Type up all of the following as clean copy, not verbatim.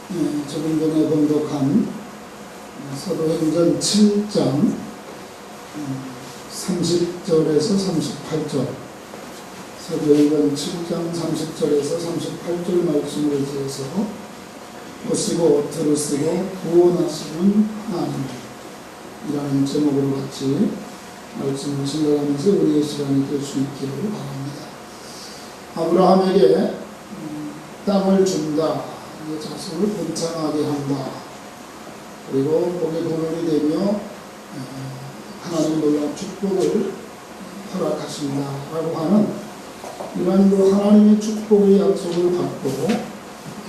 조금 전에 봉독한 사도행전 7장 30절에서 38절, 사도행전 7장 30절에서 38절 말씀을 지어서 보시고 들으시고 구원하시는 하나님이라는 제목으로 같이 말씀을 생각하면서 우리의 시간이 될 수 있기를 바랍니다. 아브라함에게 땅을 준다, 자손을 번창하게 한다, 그리고 복의 도면이 되며 하나님의 놀라운 축복을 허락하신다 라고 하는 이러한 하나님의 축복의 약속을 받고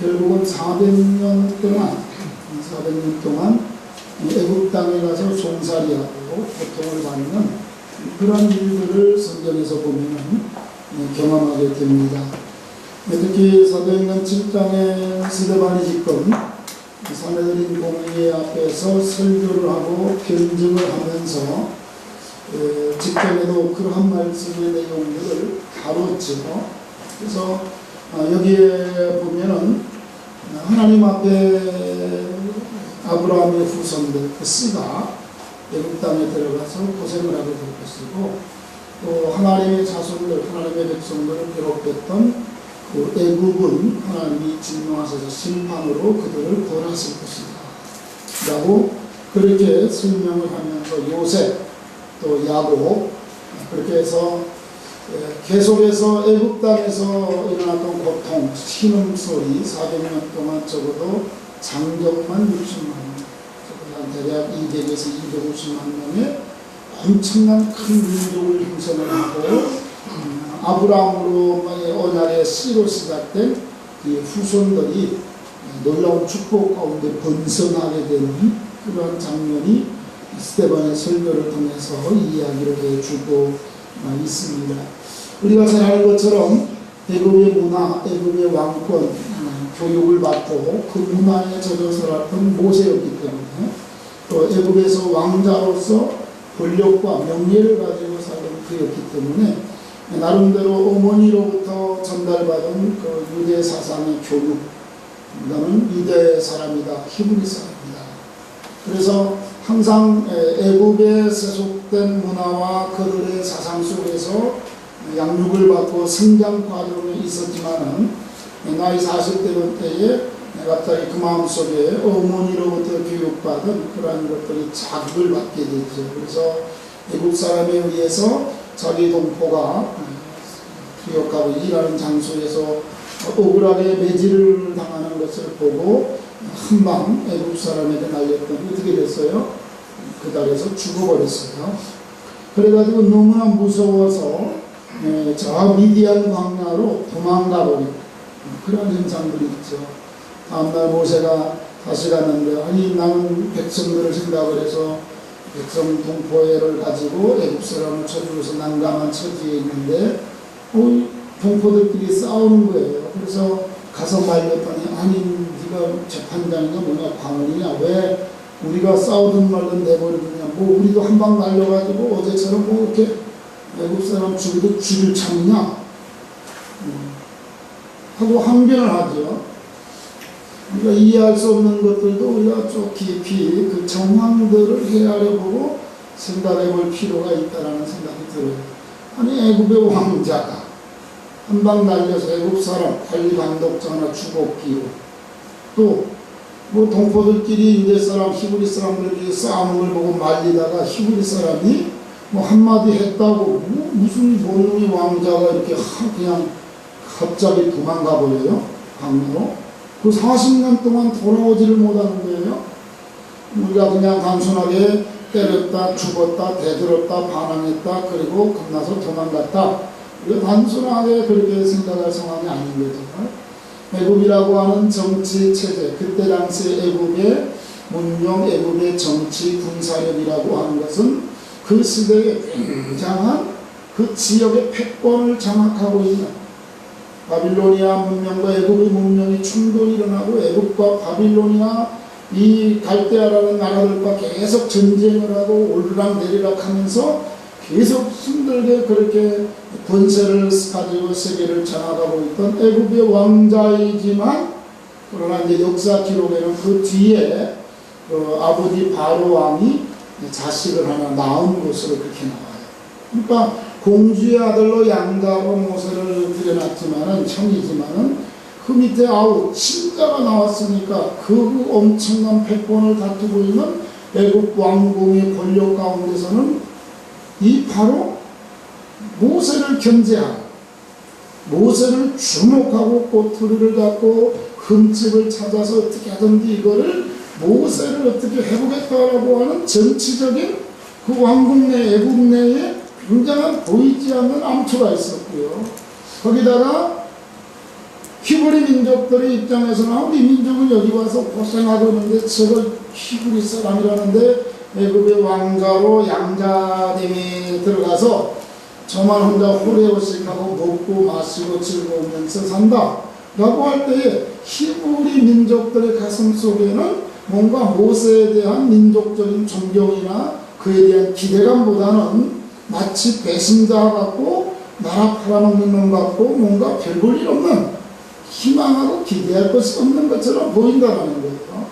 결국은 400년 동안 애굽 땅에 가서 종살이하고 고통을 받는 그런 일들을 성경에서 보면 경험하게 됩니다. 특히 사도행전 7장의 스데반이 지금 사내들인 공회 앞에서 설교를 하고 변증을 하면서 직전에도 그러한 말씀의 내용들을 다뤘죠. 그래서 여기에 보면은 하나님 앞에 아브라함의 후손들, 그 씨가 애굽 땅에 들어가서 고생을 하게 될 것이고, 또 하나님의 자손들, 하나님의 백성들을 괴롭혔던 그 애굽은 하나님이 진노하셔서 심판으로 그들을 벌하실 것이다 라고 그렇게 설명을 하면서 요셉, 또 야곱, 그렇게 해서 계속해서 애굽 땅에서 일어났던 고통, 신음소리 400년 동안 적어도 장정만 60만 명, 대략 200에서 250만 명의 엄청난 큰 민족을 형성을 하고 아브라함으로 언약의 씨로 시작된 이 후손들이 놀라운 축복 가운데 번성하게 되는 그러한 장면이 스데반의 설교를 통해서 이야기를 해주고 있습니다. 우리가 잘 아는 것처럼 애굽의 문화, 애굽의 왕권, 교육을 받고 그 문화에 젖어 살았던 모세였기 때문에, 또 애굽에서 왕자로서 권력과 명예를 가지고 살던 그였기 때문에 나름대로 어머니로부터 전달받은 그 유대 사상의 교육, 나는 유대 사람이다, 히브리 사람이다. 그래서 항상 애굽에 세속된 문화와 그들의 사상 속에서 양육을 받고 성장 과정에 있었지만은 나이 40대 때에 갑자기 그 마음속에 어머니로부터 교육받은 그러한 것들이 자극을 받게 되죠. 그래서 애굽 사람에 의해서 자기 동포가 투역하고 일하는 장소에서 억울하게 매질을 당하는 것을 보고 한방 애굽 사람에게 날렸더니 어떻게 됐어요? 그 자리에서 죽어버렸어요. 그래가지고 너무나 무서워서 저 미디안 광야로 도망가버리고 그런 현상들이 있죠. 다음날 모세가 다시 갔는데, 아니 나는 백성들을 생각을 해서 백성 동포애를 가지고 애굽 사람을 쳐주고서 난감한 처지에 있는데 동포들끼리 싸우는 거예요. 그래서 가서 말렸더니, 아니 네가 재판장이냐 뭐냐 광원이냐, 왜 우리가 싸우든 말든 내버리느냐, 뭐 우리도 한 방 날려가지고 어제처럼 뭐 이렇게 애굽 사람 죽이도 쥐를 참냐 하고 항변을 하죠. 우리가 이해할 수 없는 것들도 우리가 좀 깊이 그 정황들을 헤아려 보고 생각해 볼 필요가 있다라는 생각이 들어요. 아니 애굽의 왕자가 한 방 날려서 애굽 사람 관리 감독자 하나 죽었기로, 또 뭐 동포들끼리 유대 사람, 히브리 사람들끼리 싸우는 걸 보고 말리다가 히브리 사람이 뭐 한마디 했다고 무슨 본능이 왕자가 이렇게 그냥 갑자기 도망가 버려요. 강으로. 그 40년 동안 돌아오지를 못하는 거예요. 우리가 그냥 단순하게 때렸다, 죽었다, 대들었다, 반항했다, 그리고 겁나서 도망갔다, 우리가 단순하게 그렇게 생각할 상황이 아닌 거죠. 애굽이라고 하는 정치 체제, 그때 당시 애굽의 문명, 애굽의 정치 군사력이라고 하는 것은 그 시대에 굉장한 그 지역의 패권을 장악하고 있는, 바빌로니아 문명과 애굽의 문명이 충돌이 일어나고 애굽과 바빌로니아 이 갈대아라는 나라들과 계속 전쟁을 하고 오르락내리락 하면서 계속 힘들게 그렇게 권세를 가지고 세계를 장악하고 있던 애굽의 왕자이지만 그러나 이제 역사 기록에는 그 뒤에 아버지 바로 왕이 자식을 하나 낳은 것으로 그렇게 나와요. 그러니까 공주의 아들로 양가로 모세를 들여놨지만은 형이지만은 그 밑에 아우 친자가 나왔으니까 그 엄청난 패권을 다투고 있는 애굽 왕궁의 권력 가운데서는 이 바로 모세를 견제하고 모세를 주목하고 꼬투리를 잡고 흠집을 찾아서 어떻게 하든지 이거를 모세를 어떻게 해보겠다라고 하는 정치적인 그 왕국 내 애굽 내에 굉장한 보이지 않는 암투가 있었고요. 거기다가 히브리 민족들의 입장에서는 우리 민족은 여기 와서 고생하고 있는데 저걸 히브리 사람이라는데 애굽의 왕가로 양자됨에 들어가서 저만 혼자 호레호식하고 먹고 마시고 즐거우면서 산다 라고 할 때에 히브리 민족들의 가슴 속에는 뭔가 모세에 대한 민족적인 존경이나 그에 대한 기대감보다는 마치 배신자 같고 나라 팔아먹는 놈 같고 뭔가 별 볼 일 없는 희망하고 기대할 것이 없는 것처럼 보인다는 거예요.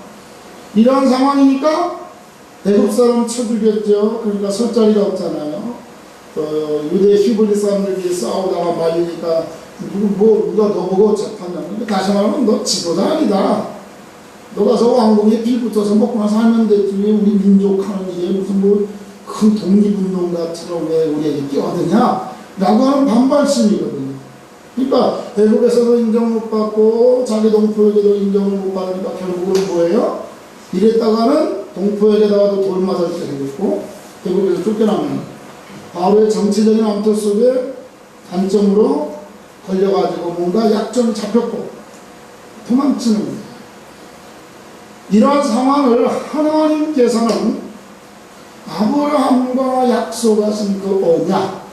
이러한 상황이니까 애굽 사람 쳐죽였죠. 그러니까 설 자리가 없잖아요. 유대 히브리 사람들끼리 싸우다가 말리니까 누가 더 보고 재판장. 다시 말하면 너 지도자 아니다. 너 가서 왕궁에 빌붙어서 먹고만 살면 됐지. 우리 민족 하는 일에 무슨 큰 독립운동가처럼 왜 우리에게 끼어드냐? 라고 하는 반발심이거든요. 그러니까 애국에서도 인정 못 받고 자기 동포에게도 인정을 못 받으니까 결국은 뭐예요? 이랬다가는 동포에게다가도 돌 맞을 때 생겼고 애국에서 쫓겨나면 바로의 정치적인 암투 속에 단점으로 걸려가지고 뭔가 약점이 잡혔고 도망치는 거예요. 이러한 상황을 하나님께서는 아브라함과 약속하신 그 언약,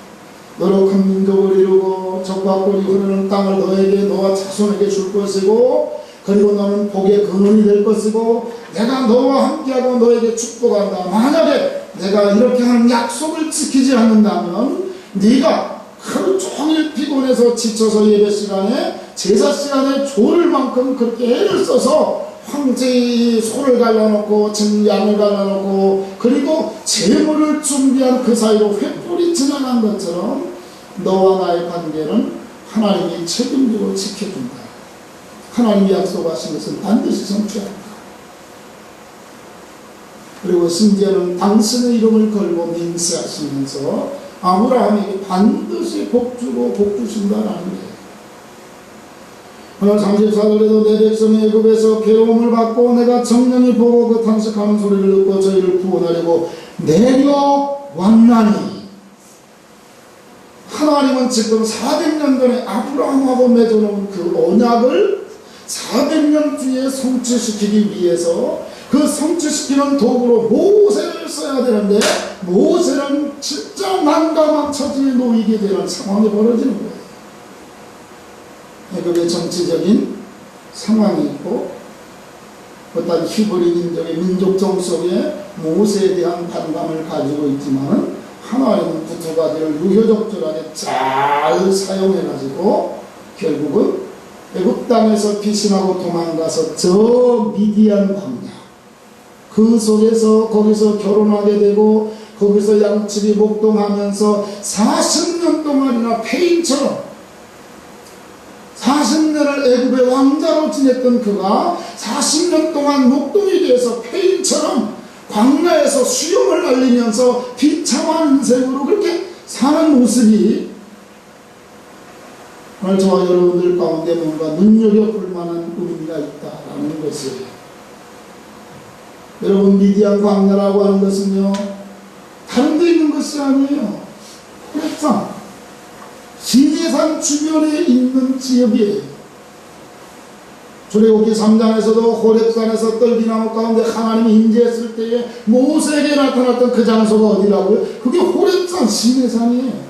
너로 큰 민족을 이루고 적과 꿀이 흐르는 땅을 너에게 너와 자손에게 줄 것이고 그리고 너는 복의 근원이 될 것이고 내가 너와 함께하고 너에게 축복한다. 만약에 내가 이렇게 하는 약속을 지키지 않는다면 네가 하루 종일 피곤해서 지쳐서 예배 시간에 제사 시간에 졸을 만큼 그렇게 애를 써서 황제의 소를 갈라놓고 양을 갈라놓고 그리고 재물을 준비한 그 사이로 횃불이 지나간 것처럼 너와 나의 관계는 하나님이 책임지고 지켜준다. 하나님이 약속하신 것은 반드시 성취한다. 그리고 심지어는 당신의 이름을 걸고 맹세하시면서 아브라함에게 반드시 복 주고 복 주신다라는 거예요. 오늘 34절에도 내 백성이 애굽에서 괴로움을 받고 내가 정령이 보고 그 탄식하는 소리를 듣고 저희를 구원하려고 내려왔나니 하나님은 지금 400년 전에 아브라함하고 맺어놓은 그 언약을 400년 뒤에 성취시키기 위해서 그 성취시키는 도구로 모세를 써야 되는데 모세는 진짜 난감한 처지에 놓이게 되는 상황이 벌어지는 거예요. 애굽의 정치적인 상황이 있고 어떤 히브리 민족의 민족성 속에 모세에 대한 반감을 가지고 있지만 하나님은 구두가지를 유효적절하게 잘 사용해가지고 결국은 애굽 땅에서 피신하고 도망가서 저 미디안 광야 그 속에서 거기서 결혼하게 되고 거기서 양치기 목동하면서 40년 동안이나 폐인처럼 40년을 애굽의 왕자로 지냈던 그가 40년 동안 목동이 돼서 폐인처럼 광야에서 수염을 날리면서 비참한 인생으로 그렇게 사는 모습이 오늘 저와 여러분들 가운데 뭔가 눈여겨볼 만한 의미가 있다라는 것이에요. 여러분 미디안 광야라고 하는 것은요 다른 데 있는 것이 아니에요. 호렙산 시내산 주변에 있는 지역이에요. 출애굽기 3장에서도 호렙산에서 떨기나무 가운데 하나님이 임재했을 때에 모세에게 나타났던 그 장소가 어디라고요? 그게 호렙산 시내산이에요.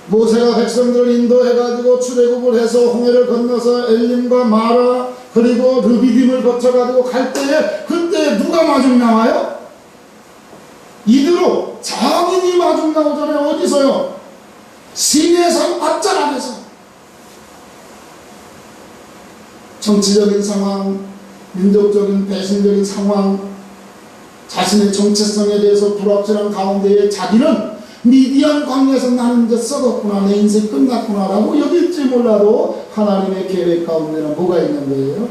모세가 백성들을 인도해가지고 출애굽을 해서 홍해를 건너서 엘림과 마라 그리고 르비딤을 거쳐가지고 갈 때에 그때 누가 마중 나와요? 이대로 장인이 마중 나오잖아요. 어디서요? 시내산 앞자락에서. 정치적인 상황, 민족적인 배신적인 상황, 자신의 정체성에 대해서 불확실한 가운데에 자기는 미디안 광야에서 나는 이제 썩었구나, 내 인생 끝났구나 라고 여길지 몰라도 하나님의 계획 가운데는 뭐가 있는 거예요?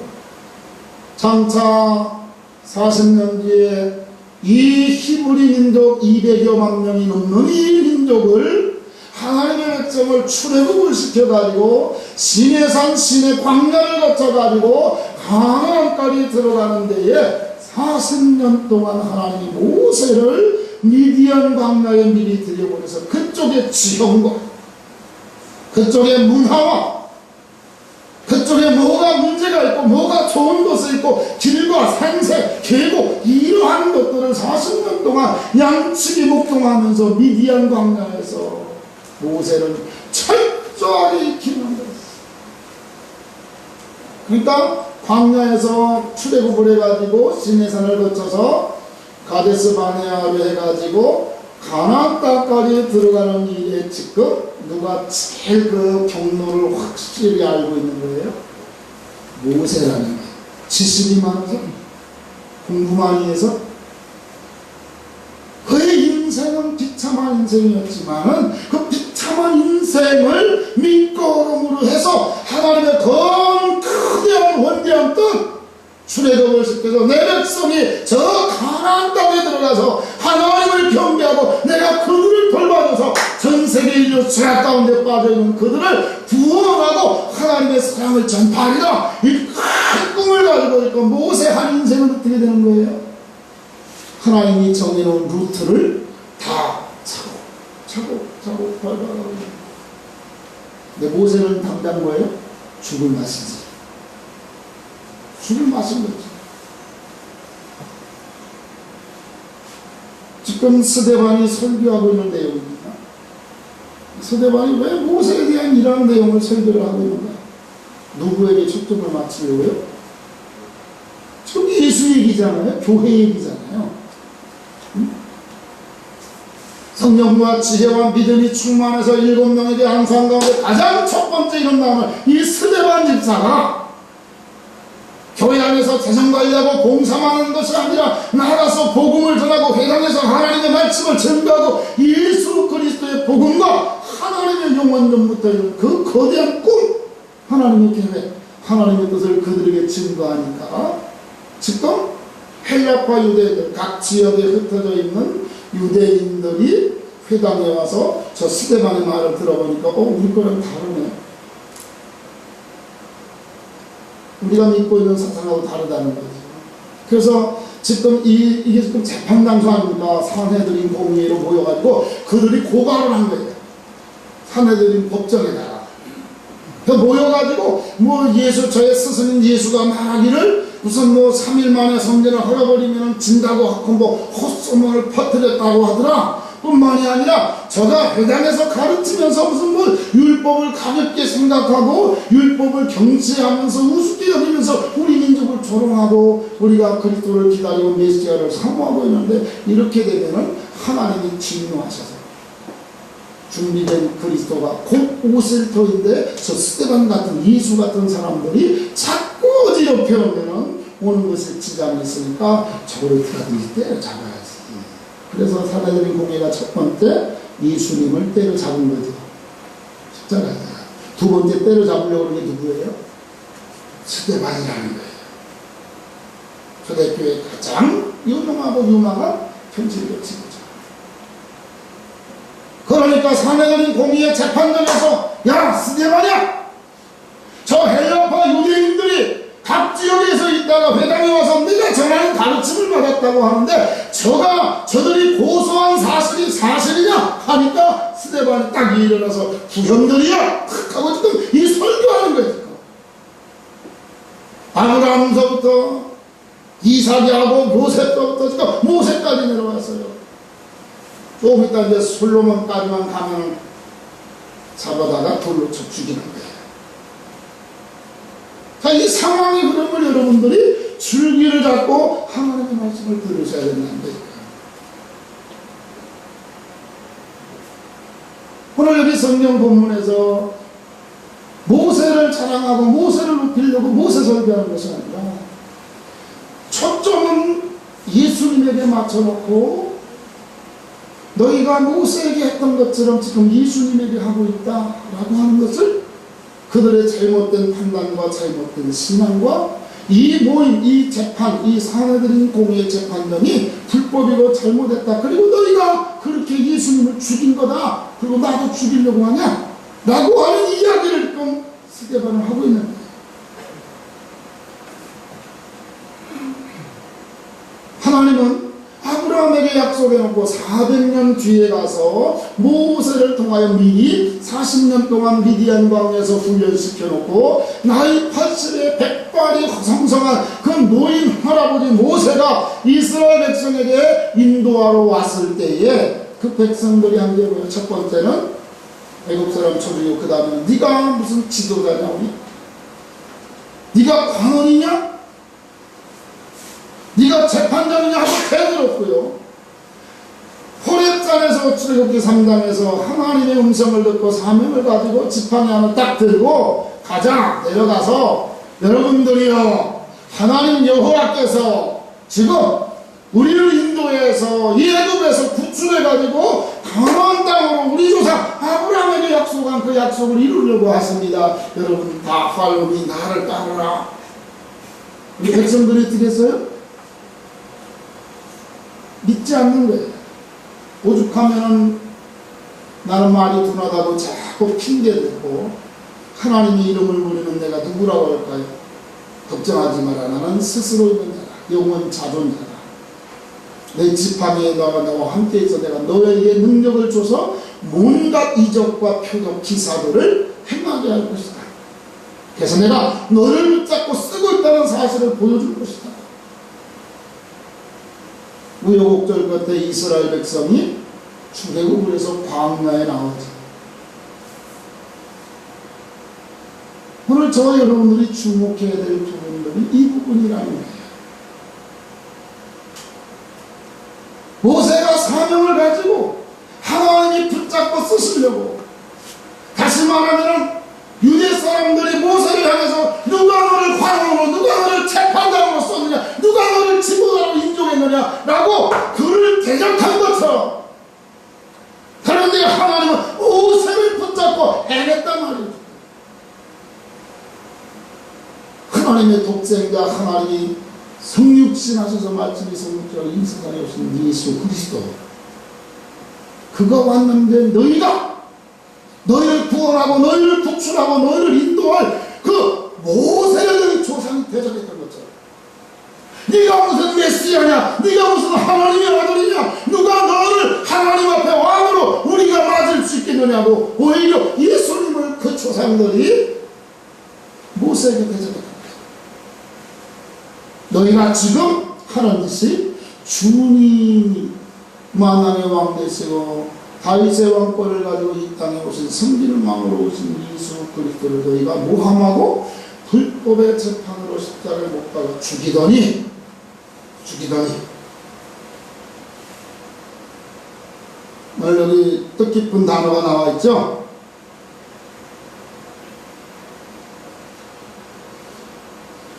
장차 40년 뒤에 이 히브리 민족 200여만 명이 넘는 이 민족을 하나님의 백성을 출애굽을 시켜가지고 시내산 시내 광야를 거쳐가지고 가나안까지 들어가는 데에 40년 동안 하나님이 모세를 미디안 광야에 미리 들여보내서 그쪽의 지형과 그쪽의 문화와 그쪽에 뭐가 문제가 있고 뭐가 좋은 것이 있고 길과 산세, 계곡 이러한 것들을 40년 동안 양치기 목동하면서 미디안 광야에서 모세를 철저하게 익히는 거예요. 그러니까 광야에서 출애굽을 해가지고 시내산을 거쳐서 가데스 바네아를 해가지고 가나안 땅까지 들어가는 일에 지금 누가 제일 그 경로를 확실히 알고 있는 거예요? 모세라는 거예요. 지식이 많아서 공부 많이 해서 그의 인생은 비참한 인생이었지만은 그 비참한 인생을 밑거름으로 해서 하나님의 더 크대한 원대한 뜻 출애굽을 시켜서 내 백성이 저 가나안 땅에 들어가서 하나님을 경배하고 내가 그들을 돌봐줘서 전 세계 인류 죄악 가운데 빠져있는 그들을 구원하고 하나님의 사랑을 전파하리라 이 큰 꿈을 가지고 있고 모세 한 인생은 어떻게 되는 거예요? 하나님이 정해놓은 루트를 다 차고 밟아가고 근데 모세는 담당 거예요? 죽을 맛이지. 죽을 맛인 거지. 지금 스데반이 설교하고 있는 내용입니다. 스데반이 왜 모세에 대한 이러한 내용을 설교를 하고 있는가? 누구에게 초점을 맞추려고요? 지금 예수 얘기잖아요. 교회 얘기잖아요. 성령과 지혜와 믿음이 충만해서 7명에 대한 항상 가운데 가장 첫 번째 일어나는 이 스데반 집사가 교회 안에서 재정관리하고 봉사만 하는 것이 아니라 나가서 복음을 전하고 회당에서 하나님의 말씀을 전가하고 예수 그리스도의 복음과 하나님의 영원전부터 있는 그 거대한 꿈 하나님의 계획 하나님의 뜻을 그들에게 증거하니까 지금 헬라파 유대인들 각 지역에 흩어져 있는 유대인들이 회당에 와서 저 스데반의 말을 들어보니까 우리 거랑 다르네. 우리가 믿고 있는 사상하고 다르다는 거죠. 그래서 지금 이게 지금 재판당소 아닙니까? 산헤드린 공의회로 모여가지고 그들이 고발을 한 거예요. 산헤드린 법정에다가. 모여가지고 예수 저의 스승인 예수가 말하기를 우선 3일 만에 성전을 헐어버리면 진다고 하고 헛소문을 퍼뜨렸다고 하더라. 뿐만이 아니라 저가 회당에서 가르치면서 무슨 율법을 가볍게 생각하고 율법을 경시하면서 우습게 여기면서 우리 민족을 조롱하고 우리가 그리스도를 기다리고 메시아를 사모하고 있는데 이렇게 되면은 하나님이 진노하셔서 준비된 그리스도가 곧 오실 터인데 저 스데반 같은 예수 같은 사람들이 자꾸 어지럽혀 오면은 오는 것에 지장이 있으니까 저를 어떻게든지 때려잡아야지. 그래서 산헤드린 공회가 첫 번째 예수님을 때려잡은 거죠. 십자가에다가. 두 번째 때려잡으려고 하는 게 누구예요? 스데반이라는 거예요. 초대교회 가장 유명하고 유망한 편집자죠. 그러니까 산헤드린 공의의 재판정에서 야 스데반이야! 저 헬라파 유대인들이 각 지역에서 있다가 회당에 와서 네가 전하는 가르침을 받았다고 하는데 저들이 고소한 사실이 사실이냐 하니까 스데반이 딱 일어나서 부형들이야 하고 지금 이 설교하는 거예요. 아브라함서부터 이삭이하고 요셉부터 지금 모세까지 내려왔어요. 조금 이따 이제 솔로몬까지만 가면 잡아다가 돌로 쳐 죽이는 거예요. 자, 이 상황의 흐름을 여러분들이 줄기를 잡고 하나님의 말씀을 들으셔야 된다는 거예요. 오늘 여기 성경 본문에서 모세를 자랑하고 모세를 높이려고 모세 설교하는 것이 아니라 초점은 예수님에게 맞춰놓고 너희가 모세에게 했던 것처럼 지금 예수님에게 하고 있다라고 하는 것을 그들의 잘못된 판단과 잘못된 신앙과 이 모임, 이 재판, 이 사내들인 공의 재판전이 불법이고 잘못했다. 그리고 너희가 그렇게 예수님을 죽인 거다. 그리고 나도 죽이려고 하냐? 라고 하는 이야기를 지금 스데반은 하고 있는 거예요. 하나님은 아브라함에게 약속해놓고 400년 뒤에 가서 모세를 통하여 미리 40년 동안 미디안 광야에서 훈련시켜놓고 나이 80에 백발이 성성한 그 노인 할아버지 모세가 이스라엘 백성에게 인도하러 왔을 때에 그 백성들이 한 게 뭐예요? 첫 번째는 애국 사람 쳐주고 그 다음에 네가 무슨 지도자냐 우리? 네가 관원이냐? 네가 재판장이냐 하고 대들었고요. 호렙산에서 출애굽기 3장에서 하나님의 음성을 듣고 사명을 가지고 지팡이 하나 딱 들고 가자 내려가서 여러분들이요 하나님 여호와께서 지금 우리를 인도해서 이 애굽에서 구출해가지고 가나안 땅으로 우리 조상 아브라함에게 약속한 그 약속을 이루려고 하십니다. 여러분 다 팔로미 나를 따르라. 우리 백성들이 어떻겠어요? 믿지 않는 거예요. 오죽하면은 나는 말이 둔하다고 자꾸 핑계대고 하나님의 이름을 부르는 내가 누구라고 할까요? 걱정하지 마라. 나는 스스로 있는 자다. 영원 자존자다. 내 지팡이에 나와 함께 있어 내가 너에게 능력을 줘서 온갖 이적과 표적 기사들을 행하게 할 것이다. 그래서 내가 너를 붙잡고 쓰고 있다는 사실을 보여줄 것이다. 우여곡절 끝에 이스라엘 백성이 출애굽을 해서 광야에 나오죠. 오늘 저와 여러분들이 주목해야 될 부분들이 이 부분이라는 거예요. 모세가 사명을 가지고 하나님이 붙잡고 쓰시려고, 다시 말하면 유대 사람들이 모세를 향해서 누가 너를 관원으로, 누가 너를 재판장으로 썼느냐, 누가 너를 지도자로 인정했느냐 라고 그를 대적한 것처럼, 그런데 하나님은 모세를 붙잡고 해냈단 말이에요. 하나님의 독생자, 하나님이 성육신 하셔서 말씀이 성육자로 이 세상에 오신 예수 그리스도, 그가 왔는데 너희가 너희를 구원하고 너희를 구출하고 너희를 인도할 그 모세를 조상이 대적했던 것처럼, 네가 무슨 메시아냐, 네가 무슨 하나님의 아들이냐, 누가 너를 하나님 앞에 왕으로 우리가 맞을 수 있겠느냐고 오히려 예수님을 그 조상들이 모세에게 대적했던 거예요. 너희가 지금 하는 짓이 주님이 만왕의 왕 되시고 다윗의 왕권을 가지고 이 땅에 오신 성기는 왕으로 오신 예수 그리스도를 너희가 모함하고 불법의 재판으로 십자가를 못 박아 죽이더니 오늘 여기 뜻깊은 단어가 나와 있죠.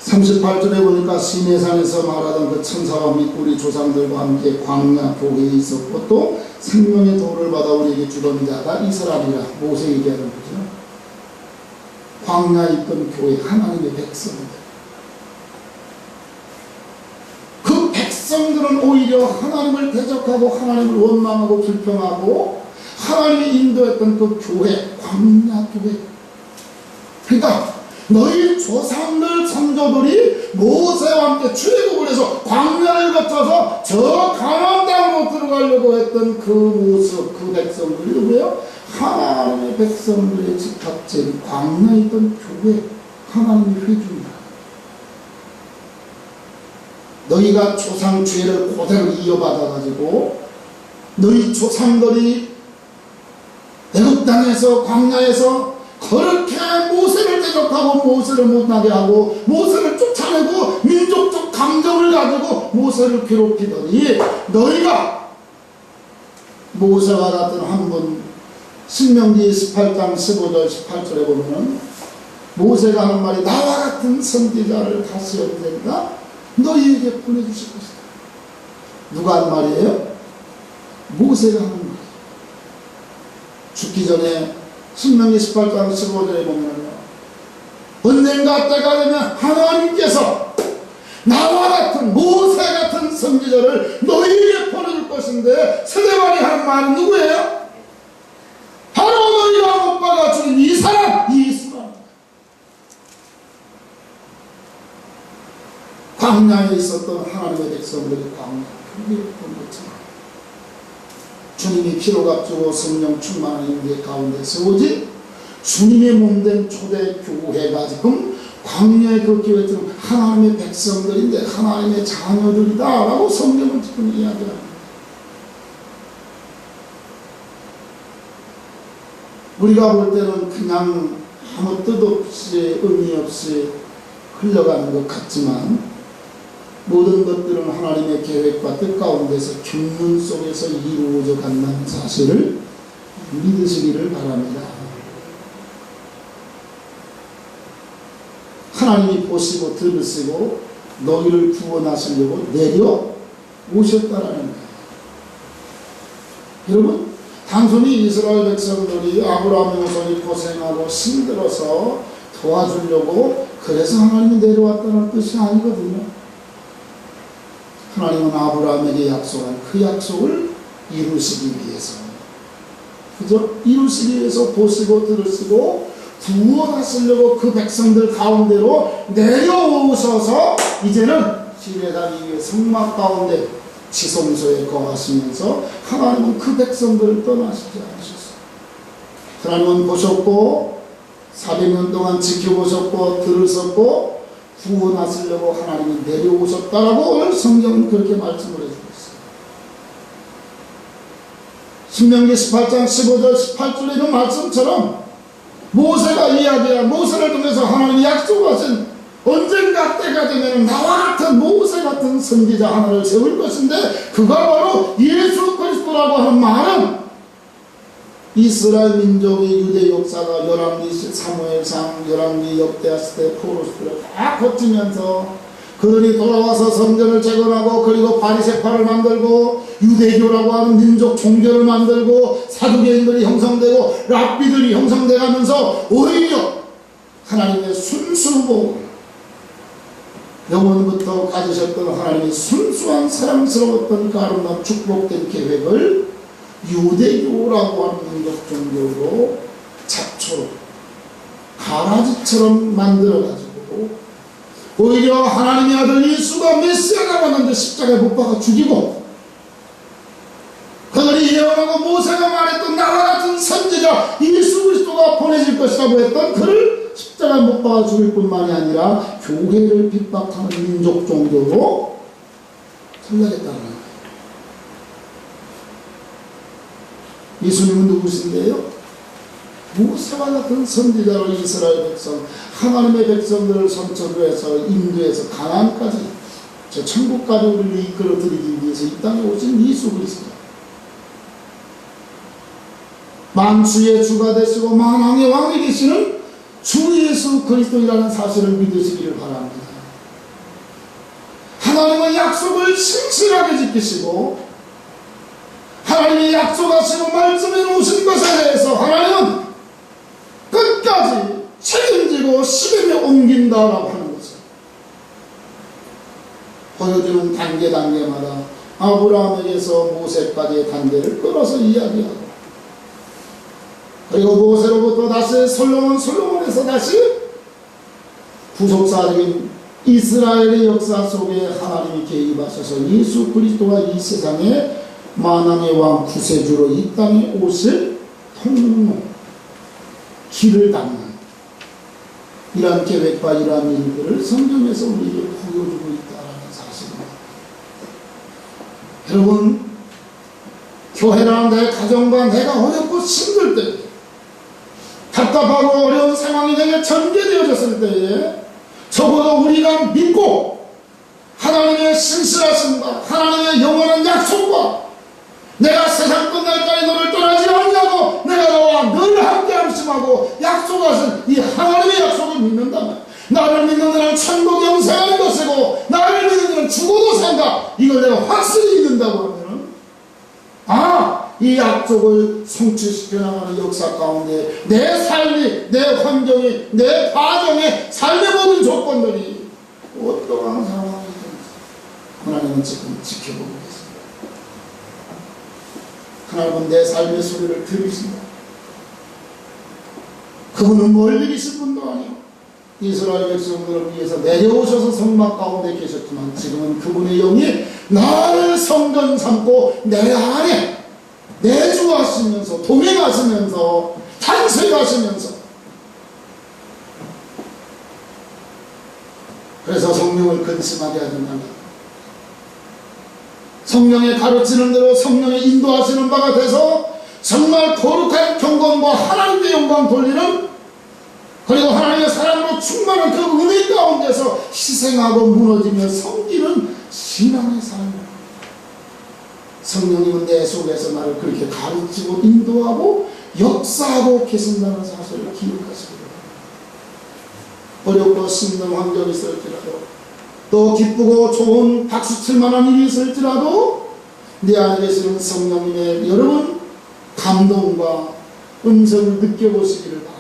(38절에) 보니까 시내산에서 말하던 그 천사와 및 우리 조상들과 함께 광야 교회에 있었고 또 생명의 도를 받아 우리에게 주던 자가 이스라엘이라 모세 얘기하는 거죠. 광야에 있던 교회, 하나님의 백성들, 그 백성들은 오히려 하나님을 대적하고 하나님을 원망하고 불평하고 하나님이 인도했던 그 교회, 광야 교회, 그러니까 너희 조상들 선조들이 모세와 함께 출애굽을 해서 광야를 거쳐서 저 가나안 땅으로 들어가려고 했던 그 모습, 그 백성들이 누구예요? 하나님의 백성들의 집합체인 광야에 있던 교회, 하나님의 회중이다. 너희가 조상 죄를 그대로 이어받아가지고 너희 조상들이 애굽 땅에서 광야에서 그렇게 모세를 대적하고 모세를 못나게 하고 모세를 쫓아내고 민족적 감정을 가지고 모세를 괴롭히더니 너희가 모세와 같은 한 분, 신명기 18장 15절 18절에 보면은 모세가 하는 말이 나와 같은 선지자를 다시 언젠가 너희에게 보내주실 것이다. 누가 한 말이에요? 모세가 하는 말. 죽기 전에 신명기 18장 15절에 보면 언젠가 때가 되면 하나님께서 나와 같은 모세 같은 선지자를 너희에게 보내줄 것인데 스데반이 하는 말은 누구예요? 바로 너희가 못 박아준 이 사람 이스라엘. 광야에 있었던 하나님의 백성들이 광야 그게 본 것처럼 주님이 피로 값주고 성령 충만한 인계 가운데 세워진 주님의 몸된 초대 교회가 지금 광야의 그 교회처럼 하나님의 백성들인데 하나님의 자녀들이다 라고 성경은 지금 이야기합니다. 우리가 볼 때는 그냥 아무 뜻 없이 의미 없이 흘러가는 것 같지만 모든 것들은 하나님의 계획과 뜻 가운데서 경륜 속에서 이루어져 간다는 사실을 믿으시기를 바랍니다. 하나님이 보시고 들으시고 너희를 구원하시려고 내려오셨다라는 거예요. 여러분, 단순히 이스라엘 백성들이 아브라함의 후손이 고생하고 힘들어서 도와주려고 그래서 하나님이 내려왔다는 뜻이 아니거든요. 하나님은 아브라함에게 약속한 그 약속을 이루시기 위해서, 그죠? 이루시기 위해서 보시고 들으시고 구원하시려고 그 백성들 가운데로 내려오셔서 이제는 시내단 위에 성막 가운데 지성소에 거하시면서 하나님은 그 백성들을 떠나시지 않으셨어요. 하나님은 보셨고 400년 동안 지켜보셨고 들으셨고 구원하시려고 하나님이 내려오셨다라고 오늘 성경은 그렇게 말씀을 해주고 있어요. 신명기 18장 15절 18절에 있는 말씀처럼 모세가 이야기한 모세를 통해서 하나님이 약속하신 언젠가 때가 되면 나와 같은 모세 같은 선지자 하나를 세울 것인데 그가 바로 예수 그리스도라고 하는 말은 이스라엘 민족의 유대 역사가 열왕기 사무엘상 열왕기 역대하 시대 포로스를 다 거치면서 그들이 돌아와서 성전을 재건하고 그리고 바리새파를 만들고 유대교라고 하는 민족 종교를 만들고 사두개인들이 형성되고 랍비들이 형성되면서 오히려 하나님의 순수복 영원부터 가지셨던 하나님의 순수한 사랑스러웠던 그 아름다운 축복된 계획을 유대교라고 하는 민족 종교로 잡초로 가라지처럼 만들어가지고 오히려 하나님의 아들 예수가 메시아가 왔는데 십자가에 못 박아 죽이고 그들이 예언하고 모세가 말했던 나와 같은 선지자 예수 그리스도가 보내질 것이라고 했던 그를 십자가에 못 박아 죽일 뿐만이 아니라 교회를 핍박하는 민족 종교로 생각했다는 거예요. 예수님은 누구신데요? 모세와 같은 선지자로 이스라엘 백성, 하나님의 백성들을 선처해서 인도해서 가나안까지 저 천국까지 우리를 이끌어 드리기 위해서 이 땅에 오신 예수 그리스도. 만주의 주가 되시고 만왕의 왕이 되시는 주 예수 그리스도이라는 사실을 믿으시기를 바랍니다. 하나님은 약속을 신실하게 지키시고 하나님이 약속하시고 말씀해 놓으신 것에 대해서 하나님은 끝까지 책임지고 시험에 옮긴다라고 하는 것을 보여주는 단계마다 아브라함에게서 모세까지의 단계를 끌어서 이야기하고 그리고 모세로부터 다시 솔로몬에서 다시 구속사적인 이스라엘의 역사 속에 하나님이 개입하셔서 예수 그리스도가 이 세상에 만왕의 왕 구세주로 이 땅에 오실 통로 길을 닦는 이러한 계획과 이러한 일들을 성경에서 우리에게 보여주고 있다는 사실입니다. 여러분, 교회랑 내 가정과 내가 어렵고 힘들 때 답답하고 어려운 상황이 내게 전개되어졌을 때에 적어도 우리가 믿고 하나님의 신실하심과 하나님의 영원한 약속과 내가 세상 끝날까지 너를 떠나지 않냐고 내가 너와 늘 함께할 결심하고 약속하신 이 하나님의 약속을 믿는다면, 나를 믿는 자는 천국 영생할 것이고 나를 믿는 자는 죽어도 산다, 이걸 내가 확실히 믿는다고 하면은, 이 약속을 성취시켜 나가는 역사 가운데 내 삶이, 내 환경이, 내 가정의 삶의 모든 조건들이 어떠한 상황이든지 하나님은 지금 지켜보고 계십니다. 하나님은 내 삶의 소리를 들으신다. 그분은 멀리 계신 분도 아니고 이스라엘 백성들을 위해서 내려오셔서 성막 가운데 계셨지만, 지금은 그분의 영이 나를 성전 삼고 내 안에 내주하시면서 동행하시면서 탄생하시면서, 그래서 성령을 근심하게 하지 말라. 성령의 가르치는 대로 성령의 인도하시는 바가 돼서 정말 거룩한 경건과 하나님의 영광 돌리는, 그리고 하나님의 사랑으로 충만한 그 은혜 가운데서 희생하고 무너지며 섬기는 신앙의 삶입니다. 성령님은 내 속에서 나를 그렇게 가르치고 인도하고 역사하고 계신다는 사실을 기억하시기 바랍니다. 어렵고 힘든 환경이 있을지라도, 또 기쁘고 좋은 박수칠 만한 일이 있을지라도 내 안에 계시는 성령님의 여러분 감동과 음성을 느껴보시기를 바랍니다.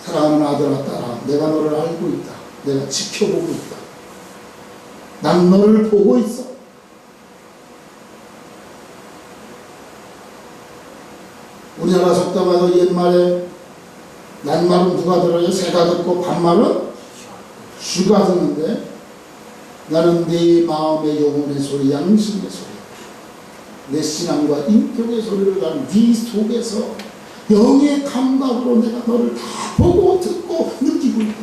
사랑하는 아들아 딸아, 내가 너를 알고 있다. 내가 지켜보고 있다. 난 너를 보고 있어. 우리나라 속담에도 옛말에 낱말은 누가 들어요? 새가 듣고 반말은 쥐가 듣는데, 나는 네 마음의 영혼의 소리, 양심의 소리, 내 신앙과 인격의 소리를 나는 네 속에서 영의 감각으로 내가 너를 다 보고 듣고 느끼고 있다.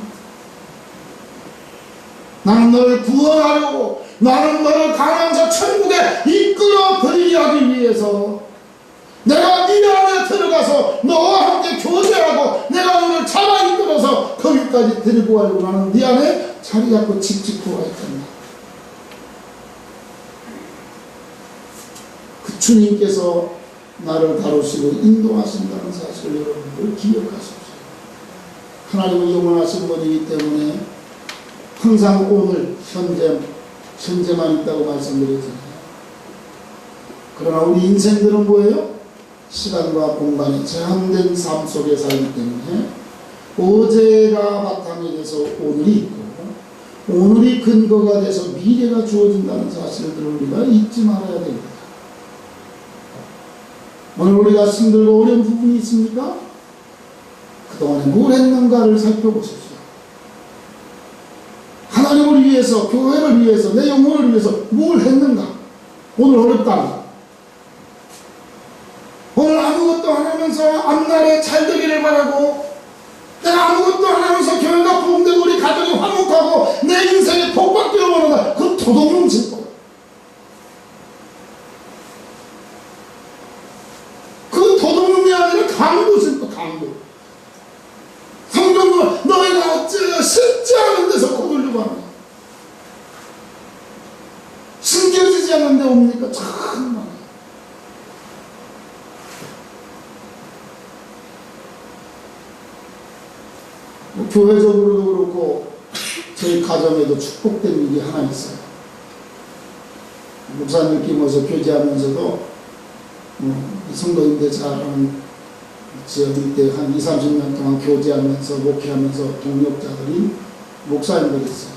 나는 너를 구원하려고, 나는 너를 가나안 저 천국에 이끌어 버리게 하기 위해서 내가 네 안에 들어가서 너와 함께 교제하고 내가 너를 잡아 이끌어서 거기까지 데리고 가려고 나는 네 안에 자리 잡고 짚짚고 와 있단다. 그 주님께서 나를 다루시고 인도하신다는 사실을 여러분들 기억하십시오. 하나님은 영원하신 분이기 때문에 항상 오늘 현재만 있다고 말씀드렸잖아요. 그러나 우리 인생들은 뭐예요? 시간과 공간이 제한된 삶 속에 살기 때문에 어제가 바탕이 돼서 오늘이 있고, 오늘이 근거가 돼서 미래가 주어진다는 사실들을 우리가 잊지 말아야 됩니다. 오늘 우리가 힘들고 어려운 부분이 있습니까? 그동안에 뭘 했는가를 살펴보십시오. 하나님을 위해서, 교회를 위해서, 내 영혼을 위해서 뭘 했는가? 오늘 어렵다. 오늘 아무것도 안 하면서 앞날에 잘 되기를 바라고, 내가 아무것도 안 하면서 교회가 부흥되고 우리 가정이 화목하고 내 인생에 복받기를 원한다. 그 도둑놈 짓고, 그 도둑놈이 아니라 강도 짓고, 강도. 성경도 너희가 어째 쉽지 않은 데서 거두려고 하는, 숨겨지지 않은 데 옵니까? 참 많아요. 교회적으로도 그렇고 저희 가정에도 축복된 일이 하나 있어요. 목사님 끼면서 교제하면서도 성도인들 잘 아는 지역일 때 한 20-30년 동안 교제하면서 목회하면서 동력자들이 목사님들이 있어요.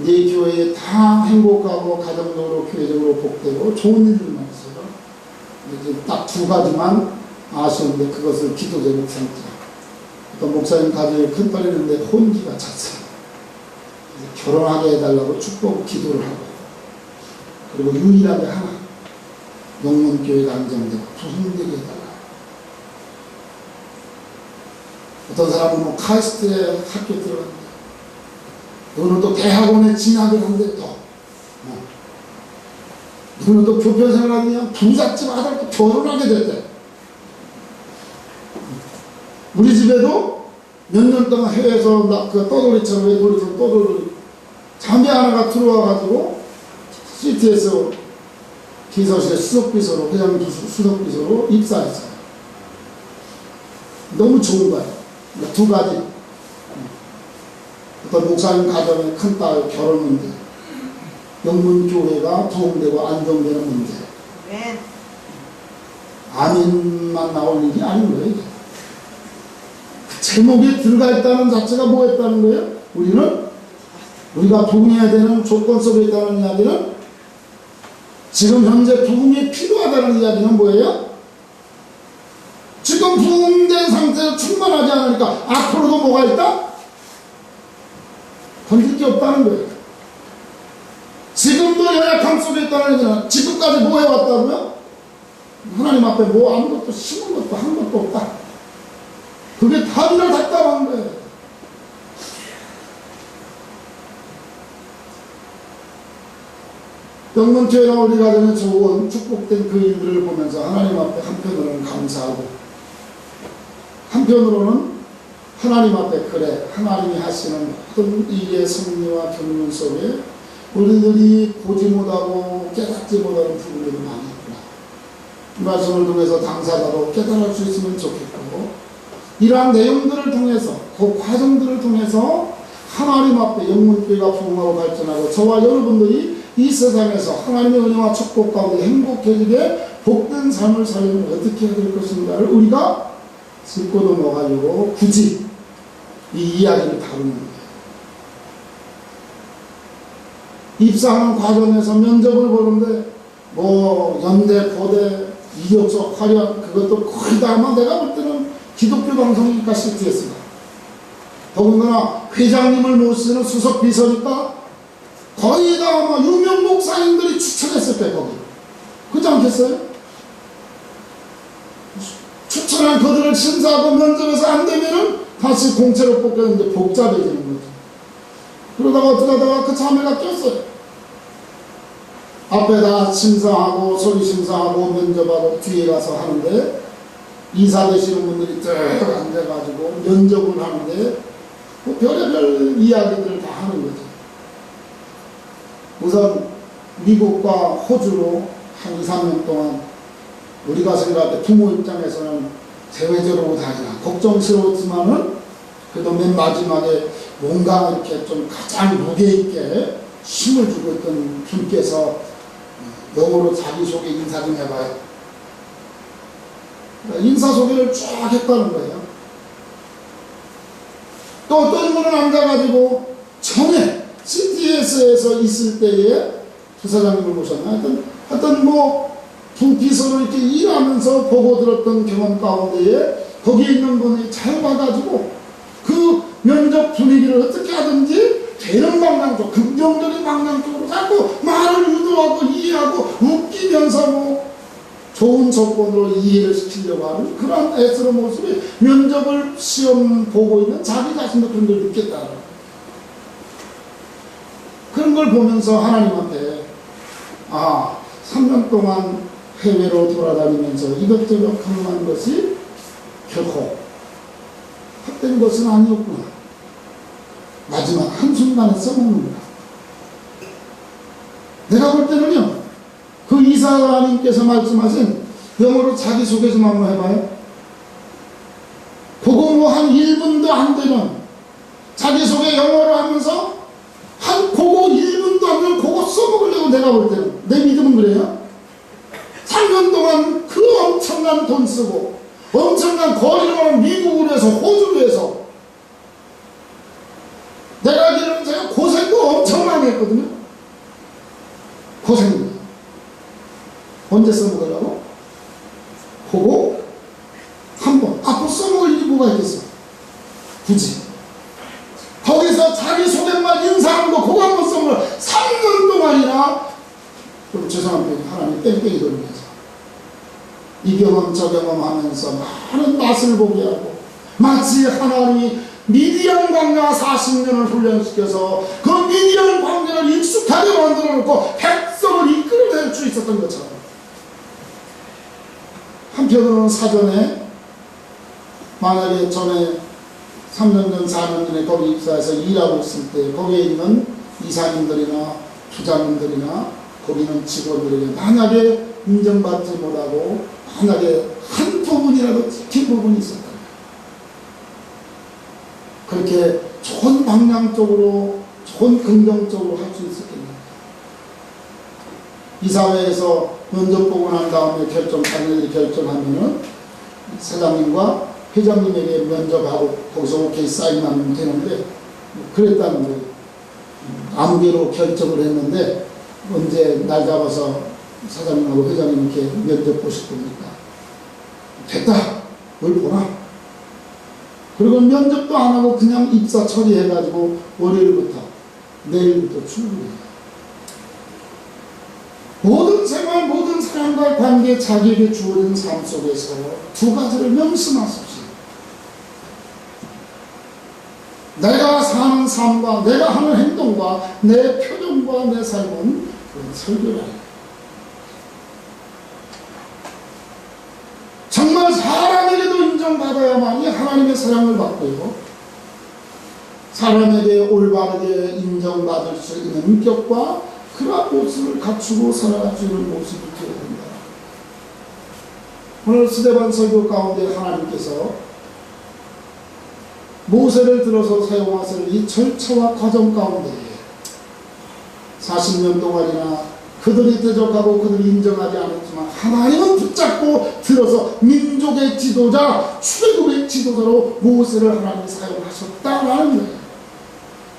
네 교회에 다 행복하고 가정적으로 교회적으로 복되고 좋은 일들만 있어요. 이제 딱 두 가지만 아쉬운데 그것을 기도 제목 삼자. 또 목사님 가정에 큰딸이 있는데 혼기가 찼어요. 결혼하게 해달라고 축복 기도를 하고, 그리고 유일하게 하나 영문교회가 안정되고 부흥되게 해달라. 어떤 사람은 뭐 카이스트에 학교 들어갔는데, 너는 또 대학원에 진학을 한대, 또 너는 또 교편생활하냐, 부잣집 아들 또 결혼하게 됐대. 우리 집에도 몇 년 동안 해외에서 떠돌이처럼 외돌이처럼 떠돌이 자매 하나가 들어와가지고 CT에서 기서실에 수석비서로, 회장 수석비서로 입사했어요. 너무 좋은 거예요. 그러니까 두 가지. 어떤 목사님 가정의 큰딸 결혼 문제, 영문교회가 부흥되고 안정되는 문제. 네. 아멘만 나올 일이 아닌 거예요. 이게. 그 제목에 들어가 있다는 자체가 뭐였다는 거예요? 우리가 부흥해야 되는 조건 속에 있다는 이야기는, 지금 현재 부흥이 필요하다는 이야기는 뭐예요? 지금 부흥된 상태로 충만하지 않으니까 앞으로도 뭐가 있다? 건질 게 없다는 거예요. 지금도 연약함 속에 있다는 얘기는 지금까지 뭐 해왔다고요? 하나님 앞에 뭐 아무것도 심은 것도 한 것도 없다. 그게 답이라 답답한 거예요. 영문교회나 우리 가정에 좋은 축복된 그 일들을 보면서 하나님 앞에 한편으로는 감사하고, 한편으로는 하나님 앞에 그래 하나님이 하시는 모든 일의 섭리와 경륜 속에 우리들이 보지 못하고 깨닫지 못하는 부분들이 많이 있구나. 이 말씀을 통해서 당사자도 깨달을 수 있으면 좋겠고, 이러한 내용들을 통해서, 그 과정들을 통해서 하나님 앞에 영문교회가 부흥하고 발전하고 저와 여러분들이 이 세상에서 하나님의 은혜와 축복 가운데 행복해지게 복된 삶을 살려면 어떻게 해야 될 것인가를 우리가 짚고 넘어가려고 굳이 이 이야기를 다루는 거예요. 입사하는 과정에서 면접을 보는데 뭐 연대, 고대, 이력서, 화려한 그것도 거의 다 아마 내가 볼 때는 기독교 방송이니까 CTS가, 더군다나 회장님을 모시는 수석 비서니까 거의 다 아마 유명 목사님들이 추천했을 때 거기. 그렇지 않겠어요? 추천한 그들을 심사하고 면접에서 안 되면은 다시 공채로 뽑겠는데 복잡해지는 거죠. 그러다가 어떻게 하다가 그 자매가 꼈어요. 앞에 다 심사하고 서류 심사하고 면접하고 뒤에 가서 하는데 이사 되시는 분들이 쭉 앉아가지고 면접을 하는데 뭐 별의별 이야기들을 다 하는 거죠. 우선 미국과 호주로 한 2, 3년 동안 우리가 생각할 때 부모 입장에서는 제외적으로 다니나 걱정스러웠지만은 그래도 맨 마지막에 뭔가 이렇게 좀 가장 무게 있게 힘을 주고 있던 분께서 영어로 자기소개 인사 좀 해봐요. 그러니까 인사소개를 쫙 했다는 거예요. 또 어떤 분은 앉아가지고 전에 CTS에서 있을 때에 부사장님을 모셨나? 하여튼 뭐 부비서로 이렇게 일하면서 보고 들었던 경험 가운데에 거기에 있는 분이 잘 봐가지고 그 면접 분위기를 어떻게 하든지 되는 방향 쪽, 긍정적인 방향 쪽으로 자꾸 말을 유도하고 이해하고 웃기면서 뭐 좋은 조건으로 이해를 시키려고 하는 그런 애쓰는 모습이 면접을 시험 보고 있는 자기 자신도 그런 걸 느꼈다. 그런 걸 보면서 하나님 앞에 3년 동안 해외로 돌아다니면서 이것저것 경험한 것이 결코 헛된 것은 아니었구나. 마지막 한순간에 써먹는구나. 내가 볼 때는요, 그 이사님께서 말씀하신 영어로 자기소개 좀 한번 해봐요. 그거 뭐 한 1분도 안 되는 자기소개 영어로 하면서 그거 1분도 안 되는 그거 써먹으려고 내가 볼 때는, 내 믿음은 그래요. 3년 동안 그 엄청난 돈 쓰고 엄청난 거리를 가는 미국으로 해서 호주로 해서 내가 알기로는 제가 고생도 엄청나게 했거든요. 고생입니다. 언제 써먹으려고? 그거 한 번. 앞으로 써먹을 일이 뭐가 있겠어? 굳이. 거기서 자기 소개만 인사하는 거 그거 한 번 써먹으려 3년 동안이나, 그럼 죄송합니다. 하나님 뺑뺑이 돌리면서 이 경험 저 경험 하면서 많은 맛을 보게 하고, 마치 하나님이 미디안 광야 40년을 훈련시켜서 그 미디안 광야를 익숙하게 만들어 놓고 백성을 이끌어낼 수 있었던 것처럼, 한편으로는 사전에 만약에 전에 3년 전 4년 전에 거기 입사해서 일하고 있을 때 거기에 있는 이사님들이나 부장님들이나 거기 있는 직원들에게 만약에 인정받지 못하고 만약에 한 부분이라도 찍힌 부분이 있었다. 그렇게 좋은 방향적으로, 좋은 긍정적으로 할 수 있었겠는가. 이사회에서 면접 보고 난 다음에 자기네들이 결정하면은 사장님과 회장님에게 면접하고 거기서 오케이 사인하면 되는데, 그랬다는 거예요. 암기로 결정을 했는데 언제 날 잡아서 사장님하고 회장님 이렇게 면접 보실 겁니까? 됐다. 뭘 보나? 그리고 면접도 안 하고 그냥 입사 처리해가지고 월요일부터 내일부터 출근해요. 모든 생활, 모든 사람과의 관계, 자기에게 주어진 삶 속에서 두 가지를 명심하십시오. 내가 사는 삶과 내가 하는 행동과 내 표정과 내 삶은 설교라. 정말 사람에게도 인정받아야만이 하나님의 사랑을 받고요, 사람에게 올바르게 인정받을 수 있는 인격과 그러한 모습을 갖추고 살아갈 수 있는 모습을 되어야 된다. 오늘 스데반 설교 가운데 하나님께서 모세를 들어서 사용하실 이 절차와 과정 가운데 40년 동안이나 그들이 대적하고 그들이 인정하지 않았지만 하나님은 붙잡고 들어서 민족의 지도자, 출애굽의 지도자로 모세를 하나님이 사용하셨다라는 거예요.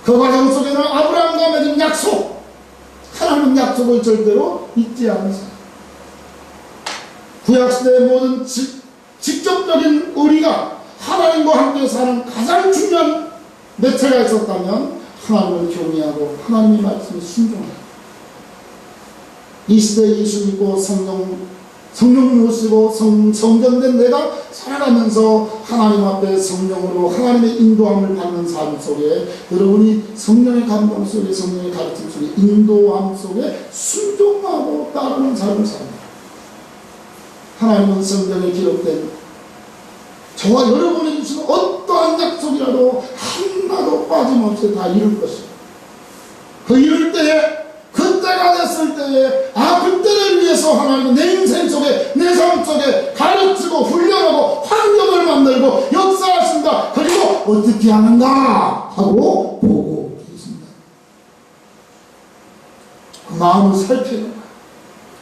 그 과정 속에는 아브라함과 맺은 약속, 하나님은 약속을 절대로 잊지 않으세요. 구약시대의 모든 직접적인 우리가 하나님과 함께 사는 가장 중요한 매체가 있었다면 하나님을 경외하고 하나님의 말씀에 순종하고, 이 시대에 예수 믿고 성령 모시고 성전된 내가 살아가면서 하나님 앞에 성령으로 하나님의 인도함을 받는 삶 속에, 여러분이 성령의 감동 속에, 성령의 가르침 속에, 인도함 속에 순종하고 따르는 삶을 삽니다. 하나님은 성경에 기록된 저와 여러분이 주시는 어떠한 약속이라도 하나도 빠짐없이 다 이룰 것입니다. 그 이룰 때에, 그때가 됐을 때에, 그때를 위해서 하나님은 내 인생 속에, 내 삶 속에 가르치고 훈련하고 환경을 만들고 역사하신다. 그리고 어떻게 하는가 하고 보고 계십니다. 그 마음을 살피는 거야.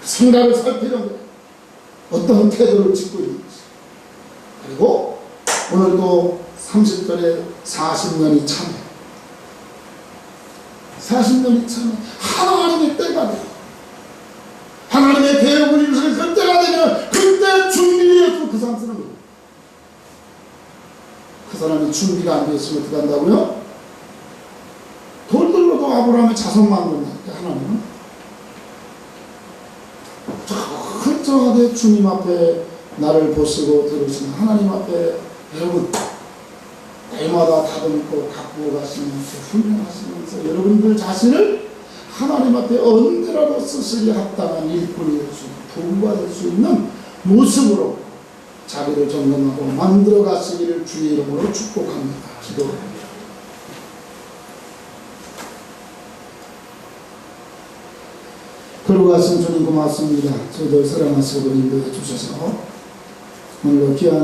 그 생각을 살피는 거야. 어떤 태도를 짓고 있는지. 그리고 오늘도 30절에 40년이 차네. 40년이 차네. 하나님의 때가 돼요. 하나님의 계획을 이루실 그때가 되면 그때 준비해서 그 사람 쓰는 거예요. 그 사람이 준비가 안 되었으면 어떻게 한다고요? 돌들로도 아브라함의 자손 만든다니까. 하나님은 철저하게 주님 앞에 나를 보시고 들으시는 하나님 앞에 여러분 날마다 다듬고 가꾸어 가시면서 훈련하시면서 여러분들 자신을 하나님 앞에 언제라도 쓰시기 합당한 일꾼이 될 수 있는, 도구가 될 수 있는 모습으로 자기를 점검하고 만들어 가시기를 주의 이름으로 축복합니다. 기도합니다. 걸어가신 주님 고맙습니다. 저희들 사랑하시고 인도해 주셔서 오늘도 귀한